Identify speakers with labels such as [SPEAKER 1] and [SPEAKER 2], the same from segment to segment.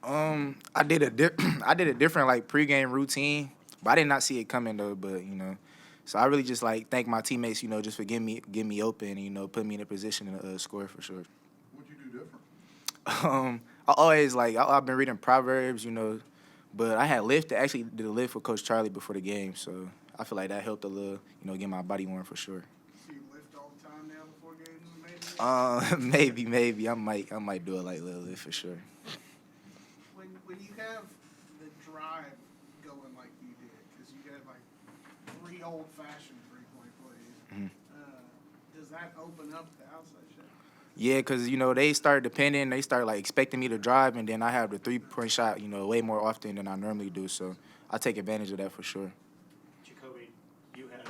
[SPEAKER 1] I did a different like pregame routine, but I did not see it coming though. But so I really just like thank my teammates, just for getting me open, and put me in a position to score for sure.
[SPEAKER 2] What'd you do different?
[SPEAKER 1] I always I've been reading Proverbs, but I had lifted actually did a lift with Coach Charlie before the game, so I feel like that helped a little, get my body warm for sure.
[SPEAKER 2] So you lift all the time now before games, maybe?
[SPEAKER 1] Maybe I might do a light little lift for sure.
[SPEAKER 2] When you have the drive going like you did, because you had like 3 old-fashioned 3-point plays, does that open up the outside shot?
[SPEAKER 1] Yeah, because, they start, like, expecting me to drive, and then I have the three-point shot, way more often than I normally do. So I take advantage of that for sure.
[SPEAKER 3] Jacoby, you had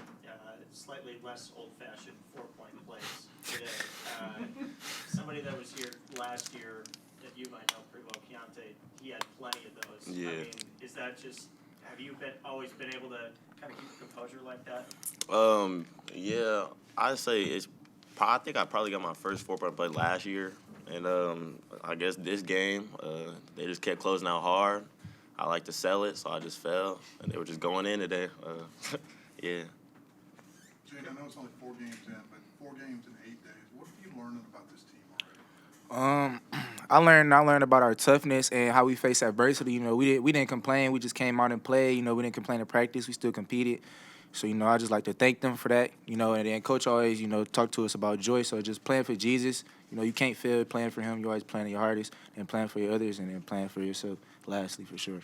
[SPEAKER 3] slightly less old-fashioned 4-point plays today. Somebody that was here last year that you might know pretty well, Keontae, he had plenty of those.
[SPEAKER 4] Yeah.
[SPEAKER 3] I mean, is that just – have you always been able to kind of keep a composure like that?
[SPEAKER 4] Yeah, I'd say I think I probably got my first 4-point play last year, and I guess this game, they just kept closing out hard. I like to sell it, so I just fell, and they were just going in today. Yeah.
[SPEAKER 2] Jayden, I know it's only 4 games in, but 4 games in 8 days. What have you learned about this team already?
[SPEAKER 1] I learned about our toughness and how we face adversity. We didn't complain. We just came out and played. We didn't complain in practice. We still competed. So, I just like to thank them for that, and then Coach always, talk to us about joy. So just playing for Jesus, you can't fail playing for him. You're always playing your hardest and playing for your others and then playing for yourself lastly, for sure.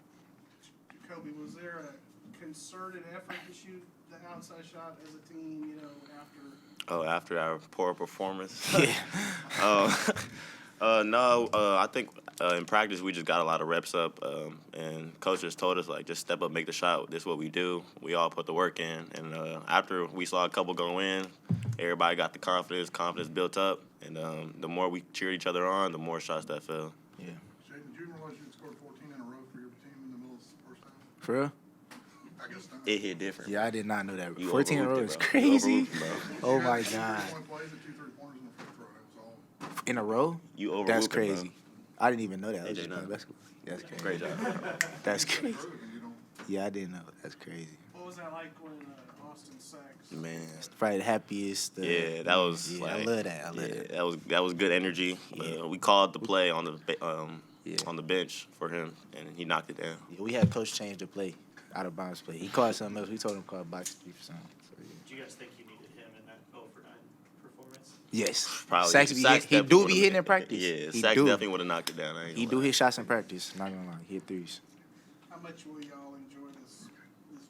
[SPEAKER 2] Jacoby, was there a concerted effort to shoot the outside shot as a team, after?
[SPEAKER 4] Oh, after our poor performance?
[SPEAKER 1] Yeah.
[SPEAKER 4] No, I think in practice we just got a lot of reps up, and coach just told us, just step up, make the shot. This is what we do. We all put the work in. And after we saw a couple go in, everybody got the confidence built up. And the more we cheered each other on, the more shots that fell.
[SPEAKER 1] Yeah.
[SPEAKER 2] Jayden, did you realize you had scored 14 in a row for your team in the middle of the first half?
[SPEAKER 1] For real?
[SPEAKER 2] I guess not.
[SPEAKER 4] It hit different.
[SPEAKER 1] Yeah, I did not know that.
[SPEAKER 4] You
[SPEAKER 1] 14 in a row
[SPEAKER 4] overlooked
[SPEAKER 1] is
[SPEAKER 4] it, bro.
[SPEAKER 1] crazy.
[SPEAKER 4] You overlooked it, bro.
[SPEAKER 1] Oh, my
[SPEAKER 2] You had 2
[SPEAKER 1] God.
[SPEAKER 2] 3-point plays and 2 3-pointers in the free throw. That was all.
[SPEAKER 1] In a row?
[SPEAKER 4] You overlooked
[SPEAKER 1] That's
[SPEAKER 4] it,
[SPEAKER 1] crazy.
[SPEAKER 4] bro.
[SPEAKER 1] I didn't even know that. I was
[SPEAKER 4] AJ
[SPEAKER 1] just playing
[SPEAKER 4] Nunn.
[SPEAKER 1] basketball. That's crazy.
[SPEAKER 4] Great job.
[SPEAKER 1] That's crazy.
[SPEAKER 2] True, and you don't.
[SPEAKER 1] Yeah, I didn't know. That's crazy.
[SPEAKER 2] What was that like when Austin Sacks?
[SPEAKER 4] Man.
[SPEAKER 1] It's probably the happiest.
[SPEAKER 4] Yeah, that was
[SPEAKER 1] Yeah, I love that. I love that.
[SPEAKER 4] That was good energy.
[SPEAKER 1] Yeah.
[SPEAKER 4] We called the play on the
[SPEAKER 1] Yeah.
[SPEAKER 4] on the bench for him, and he knocked it down.
[SPEAKER 1] Yeah, we had coach change the play, out of bounds play. He called something else. We told him to call box 3 for something. So, yeah.
[SPEAKER 3] Do you guys think you needed him in that overtime performance?
[SPEAKER 1] Yes.
[SPEAKER 4] Probably.
[SPEAKER 1] Sacks
[SPEAKER 4] Sacks
[SPEAKER 1] he
[SPEAKER 4] definitely
[SPEAKER 1] do be
[SPEAKER 4] would've-
[SPEAKER 1] hitting in practice.
[SPEAKER 4] Yeah,
[SPEAKER 1] he
[SPEAKER 4] Sacks
[SPEAKER 1] do.
[SPEAKER 4] definitely would have knocked it down. I ain't
[SPEAKER 1] He
[SPEAKER 4] gonna
[SPEAKER 1] do
[SPEAKER 4] lie.
[SPEAKER 1] his shots in practice. Not gonna lie, he hit threes.
[SPEAKER 2] How much will y'all enjoy this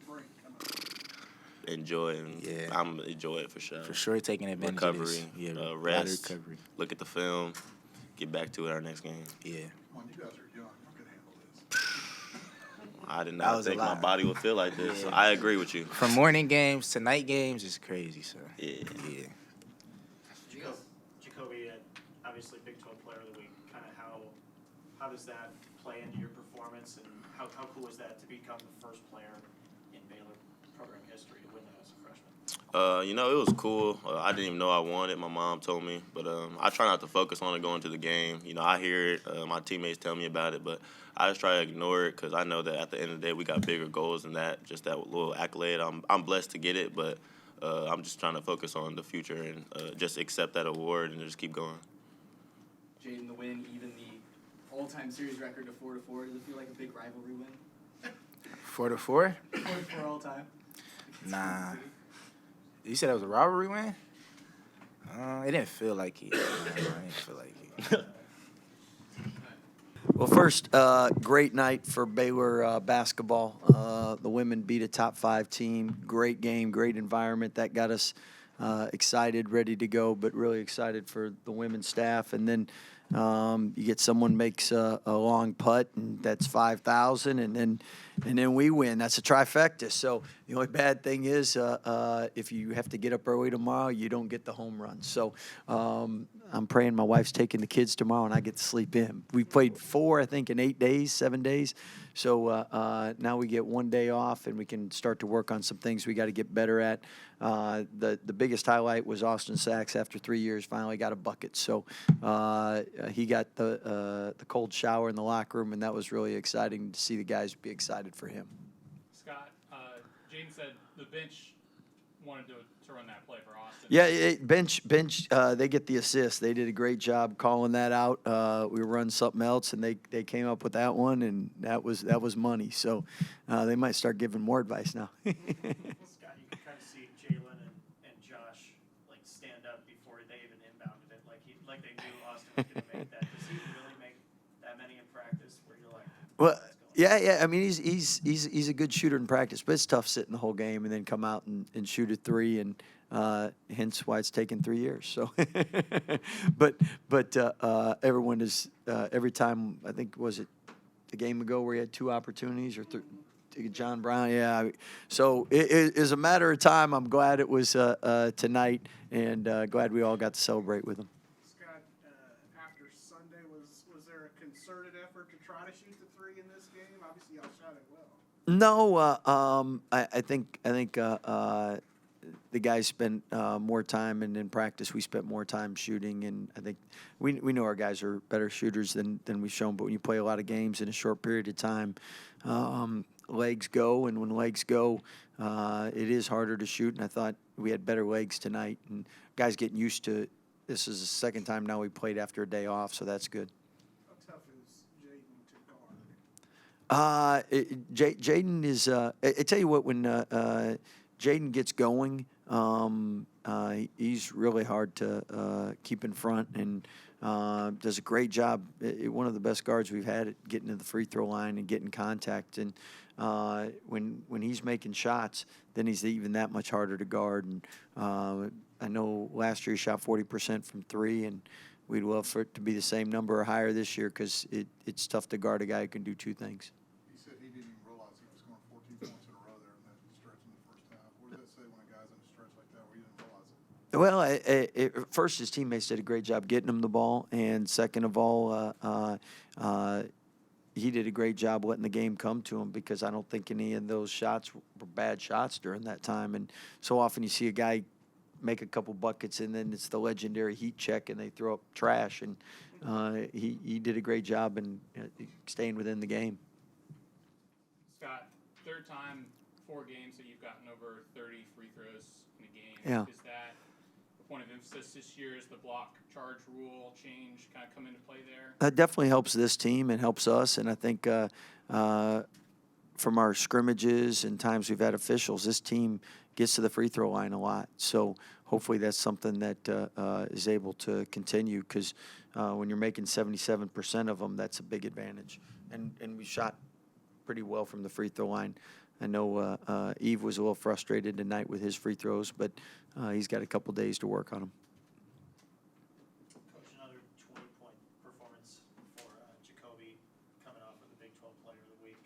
[SPEAKER 2] break coming up?
[SPEAKER 4] Enjoy and
[SPEAKER 1] Yeah.
[SPEAKER 4] I'm enjoy it for sure.
[SPEAKER 1] For sure, taking advantage
[SPEAKER 4] Recovery,
[SPEAKER 1] of this. Yeah, a lot of
[SPEAKER 4] rest.
[SPEAKER 1] recovery.
[SPEAKER 4] Look at the film, get back to it our next game.
[SPEAKER 1] Yeah.
[SPEAKER 2] Come on, you guys are young. You can handle this.
[SPEAKER 4] I did
[SPEAKER 1] That
[SPEAKER 4] not
[SPEAKER 1] was a
[SPEAKER 4] think my
[SPEAKER 1] lot.
[SPEAKER 4] body would feel like this.
[SPEAKER 1] Yeah.
[SPEAKER 4] I agree with you.
[SPEAKER 1] From morning games to night games is crazy. So
[SPEAKER 4] Yeah.
[SPEAKER 1] yeah.
[SPEAKER 3] Jacoby, obviously Big 12 Player of the Week. Kind of how does that play into your performance, and how cool is that to become the first player in Baylor program history to win that as a freshman?
[SPEAKER 4] It was cool. I didn't even know I won it. My mom told me, but I try not to focus on it going to the game. I hear it. My teammates tell me about it, but I just try to ignore it because I know that at the end of the day we got bigger goals than that. Just that little accolade. I'm blessed to get it, but I'm just trying to focus on the future and just accept that award and just keep going.
[SPEAKER 5] Jayden, the win, even the all-time series record to 4-4. Does it feel like a big rivalry win?
[SPEAKER 1] 4-4?
[SPEAKER 5] 4-4 all time.
[SPEAKER 1] Nah. You said it was a rivalry win? It didn't feel like it. It didn't feel like it.
[SPEAKER 6] Well, first, great night for Baylor basketball. The women beat a top 5 team. Great game, great environment. That got us excited, ready to go, but really excited for the women's staff. And then you get someone makes a long putt, and that's 5,000, and then we win. That's a trifecta. So the only bad thing is if you have to get up early tomorrow, you don't get the home run. So I'm praying my wife's taking the kids tomorrow and I get to sleep in. We played 4, I think, in 8 days, 7 days. So now we get 1 day off and we can start to work on some things we got to get better at. The biggest highlight was Austin Sachs, after 3 years, finally got a bucket. So he got the cold shower in the locker room, and that was really exciting to see the guys be excited for him.
[SPEAKER 7] Scott, Jayden said the bench wanted to run that play for Austin.
[SPEAKER 6] Yeah, bench. They get the assist. They did a great job calling that out. We run something else, and they came up with that one, and that was money. So they might start giving more advice now.
[SPEAKER 3] Scott, you can kind of see Jaylen and Josh like stand up before they even inbounded it, like they knew Austin was going to make that. Does he really make that many in practice? Where you're like,
[SPEAKER 6] Well, yeah. I mean, he's a good shooter in practice, but it's tough sitting the whole game and then come out and shoot a 3, and hence why it's taken 3 years. So, but everyone is every time. I think, was it the game ago where he had 2 opportunities, or John Brown? Yeah. So it is a matter of time. I'm glad it was tonight, and glad we all got to celebrate with him.
[SPEAKER 2] Scott, after Sunday, was there a concerted effort to try to shoot the 3 in this game? Obviously, y'all shot it well.
[SPEAKER 6] No, I think the guys spent more time, and in practice we spent more time shooting, and I think we know our guys are better shooters than we've shown. But when you play a lot of games in a short period of time, legs go, and when legs go, it is harder to shoot. And I thought we had better legs tonight, and guys getting used to it. This is the second time now we played after a day off, so that's good.
[SPEAKER 2] How tough is Jayden to guard?
[SPEAKER 6] Jayden is. I tell you what, when Jayden gets going, he's really hard to keep in front, and does a great job. One of the best guards we've had at getting to the free throw line and getting contact. And when he's making shots, then he's even that much harder to guard. And I know last year he shot 40% from 3, and we'd love for it to be the same number or higher this year, because it's tough to guard a guy who can do 2 things.
[SPEAKER 8] He said he didn't even realize he was scoring 14 points in a row there in that stretch in the first half. What does that say when a guy's in a stretch like that where he didn't realize it?
[SPEAKER 6] Well, first, his teammates did a great job getting him the ball, and second of all, he did a great job letting the game come to him, because I don't think any of those shots were bad shots during that time. And so often you see a guy make a couple buckets, and then it's the legendary heat check, and they throw up trash. And he did a great job in staying within the game.
[SPEAKER 7] Scott, 3rd time, 4 games that you've gotten over 30 free throws in a game.
[SPEAKER 6] Yeah.
[SPEAKER 7] Is that a point of emphasis this year? Is the block charge rule change kind of come into play there?
[SPEAKER 6] That definitely helps this team and helps us. And I think from our scrimmages and times we've had officials, this team gets to the free throw line a lot. So hopefully that's something that is able to continue, because when you're making 77% of them, that's a big advantage. And we shot pretty well from the free throw line. I know Eve was a little frustrated tonight with his free throws, but he's got a couple days to work on them.
[SPEAKER 3] Coach, another 20-point performance for Jacoby, coming off of the Big 12 Player of the Week.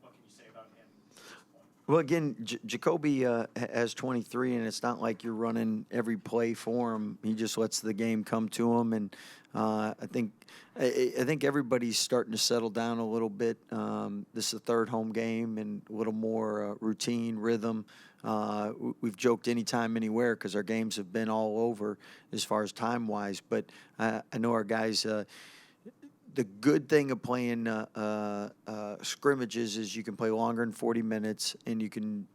[SPEAKER 3] What can you say about him at this point?
[SPEAKER 6] Well, again, Jacoby has 23, and it's not like you're running every play for him. He just lets the game come to him, and I think everybody's starting to settle down a little bit. This is the 3rd home game, and a little more routine, rhythm. We've joked anytime, anywhere, because our games have been all over as far as time-wise. But I know our guys. The good thing of playing scrimmages is you can play longer than 40 minutes, and you can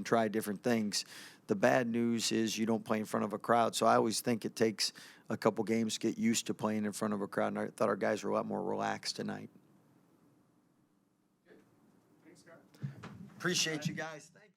[SPEAKER 6] try different things. The bad news is you don't play in front of a crowd. So I always think it takes a couple games to get used to playing in front of a crowd, and I thought our guys were a lot more relaxed tonight.
[SPEAKER 2] Thanks, Scott.
[SPEAKER 6] Appreciate you guys. Thank you.